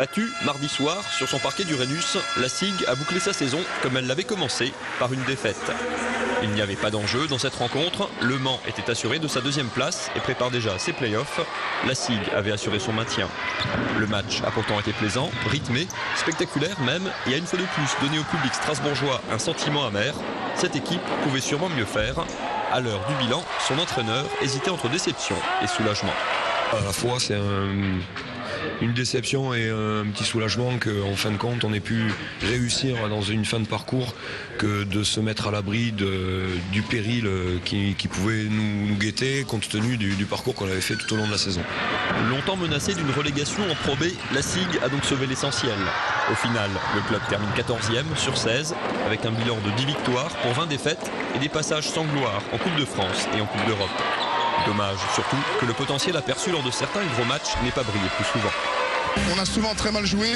Battue mardi soir sur son parquet d'Uranus, la SIG a bouclé sa saison comme elle l'avait commencé, par une défaite. Il n'y avait pas d'enjeu dans cette rencontre, Le Mans était assuré de sa deuxième place et prépare déjà ses playoffs. La SIG avait assuré son maintien. Le match a pourtant été plaisant, rythmé, spectaculaire même, et a une fois de plus donné au public strasbourgeois un sentiment amer. Cette équipe pouvait sûrement mieux faire. À l'heure du bilan, son entraîneur hésitait entre déception et soulagement. À la fois, c'est une déception et un petit soulagement qu'en fin de compte, on ait pu réussir dans une fin de parcours que de se mettre à l'abri du péril qui pouvait nous guetter compte tenu du parcours qu'on avait fait tout au long de la saison. Longtemps menacé d'une relégation en Pro B, la SIG a donc sauvé l'essentiel. Au final, le club termine 14e sur 16 avec un bilan de 10 victoires pour 20 défaites et des passages sans gloire en Coupe de France et en Coupe d'Europe. Dommage surtout que le potentiel aperçu lors de certains gros matchs n'ait pas brillé plus souvent. On a souvent très mal joué,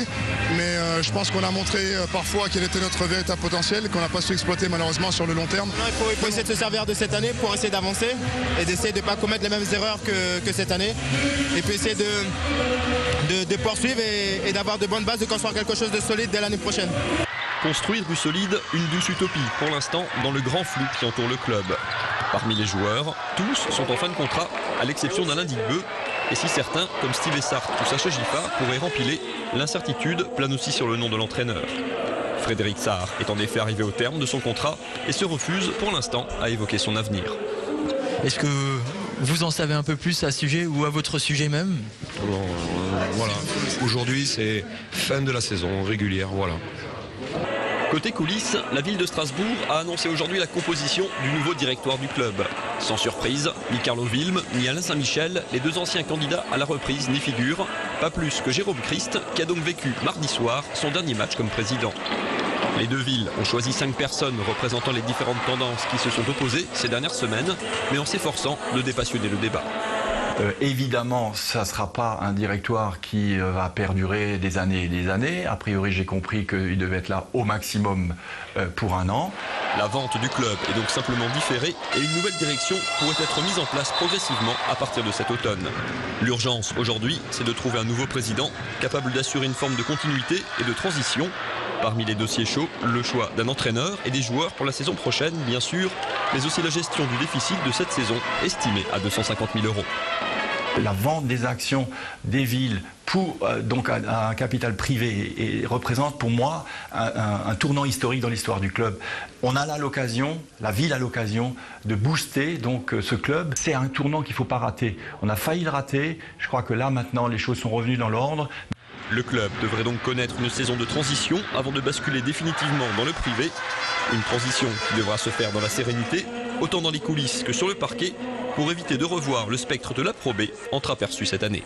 mais je pense qu'on a montré parfois quel était notre véritable potentiel, qu'on n'a pas su exploiter malheureusement sur le long terme. Il faut essayer de se servir de cette année pour essayer d'avancer et d'essayer de ne pas commettre les mêmes erreurs que cette année. Et puis essayer de poursuivre et d'avoir de bonnes bases, de construire quelque chose de solide dès l'année prochaine. Construire du solide, une douce utopie pour l'instant dans le grand flou qui entoure le club. Parmi les joueurs, tous sont en fin de contrat, à l'exception d'Alain Digbeu. Et si certains, comme Steve Essart ou Sacha Giffa, pourraient rempiler, l'incertitude plane aussi sur le nom de l'entraîneur. Frédéric Sarr est en effet arrivé au terme de son contrat et se refuse pour l'instant à évoquer son avenir. Est-ce que vous en savez un peu plus à ce sujet ou à votre sujet même? Voilà. Aujourd'hui, c'est fin de la saison régulière. Voilà. Côté coulisses, la ville de Strasbourg a annoncé aujourd'hui la composition du nouveau directoire du club. Sans surprise, ni Carlo Wilm, ni Alain Saint-Michel, les deux anciens candidats à la reprise n'y figurent, pas plus que Jérôme Christ, qui a donc vécu mardi soir son dernier match comme président. Les deux villes ont choisi 5 personnes représentant les différentes tendances qui se sont opposées ces dernières semaines, mais en s'efforçant de dépassionner le débat. Évidemment, ça ne sera pas un directoire qui va perdurer des années et des années. A priori, j'ai compris qu'il devait être là au maximum pour 1 an. La vente du club est donc simplement différée et une nouvelle direction pourrait être mise en place progressivement à partir de cet automne. L'urgence aujourd'hui, c'est de trouver un nouveau président capable d'assurer une forme de continuité et de transition. Parmi les dossiers chauds, le choix d'un entraîneur et des joueurs pour la saison prochaine, bien sûr, mais aussi la gestion du déficit de cette saison, estimé à 250 000 €. La vente des actions des villes pour donc un capital privé et représente pour moi un tournant historique dans l'histoire du club. On a là l'occasion, la ville a l'occasion de booster donc ce club. C'est un tournant qu'il ne faut pas rater. On a failli le rater. Je crois que là maintenant les choses sont revenues dans l'ordre. Le club devrait donc connaître une saison de transition avant de basculer définitivement dans le privé. Une transition qui devra se faire dans la sérénité, autant dans les coulisses que sur le parquet, pour éviter de revoir le spectre de la Pro B entreaperçu cette année.